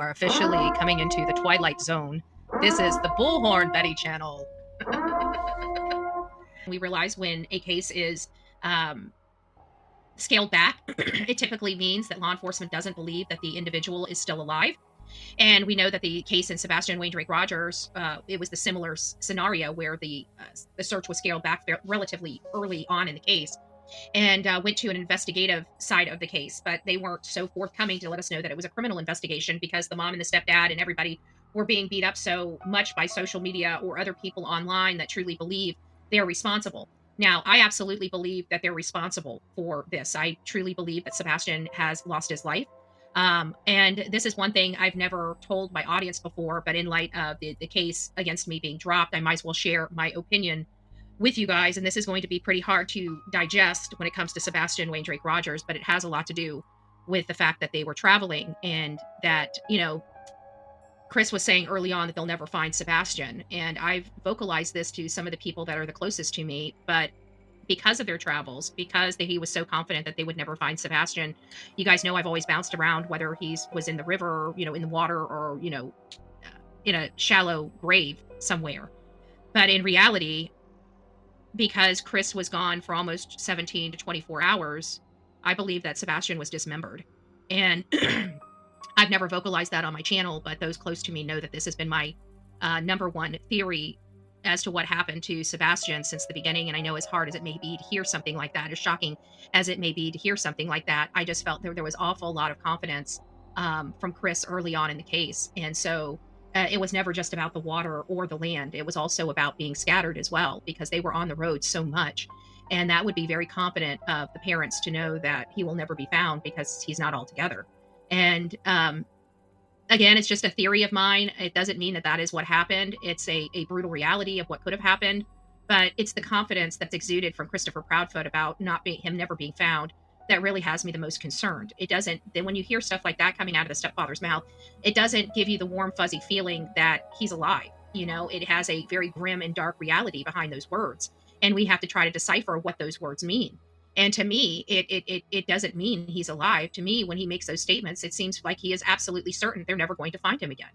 are officially coming into the Twilight Zone. This is the Bullhorn Betty channel. We realize when a case is scaled back, it typically means that law enforcement doesn't believe that the individual is still alive. And we know that the case in Sebastian Rogers, it was the similar scenario where the search was scaled back relatively early on in the case, and went to an investigative side of the case, but they weren't so forthcoming to let us know that it was a criminal investigation because the mom and the stepdad and everybody were being beat up so much by social media or other people online that truly believe they're responsible. Now, I absolutely believe that they're responsible for this. I truly believe that Sebastian has lost his life. And this is one thing I've never told my audience before, but in light of the case against me being dropped, I might as well share my opinion with you guys. And this is going to be pretty hard to digest when it comes to Sebastian Rogers, but it has a lot to do with the fact that they were traveling and that, Chris was saying early on that they'll never find Sebastian. And I've vocalized this to some of the people that are the closest to me, but because of their travels, because he was so confident that they would never find Sebastian. You guys know I've always bounced around whether was in the river, in the water, or, in a shallow grave somewhere. But in reality, because Chris was gone for almost 17 to 24 hours, I believe that Sebastian was dismembered. And I've never vocalized that on my channel, but those close to me know that this has been my number one theory as to what happened to Sebastian since the beginning. And I know as hard as it may be to hear something like that, as shocking as it may be to hear something like that, I just felt there was awful lot of confidence from Chris early on in the case. And so it was never just about the water or the land. It was also about being scattered as well, because they were on the road so much. And that would be very confident of the parents to know that he will never be found because he's not all together. And again, it's just a theory of mine. It doesn't mean that that is what happened. It's a brutal reality of what could have happened, but it's the confidence that's exuded from Christopher Proudfoot about him never being found that really has me the most concerned. It doesn't, then when you hear stuff like that coming out of the stepfather's mouth, it doesn't give you the warm, fuzzy feeling that he's alive. It has a very grim and dark reality behind those words. And we have to try to decipher what those words mean. And to me, it doesn't mean he's alive. To me, when he makes those statements, it seems like he is absolutely certain they're never going to find him again.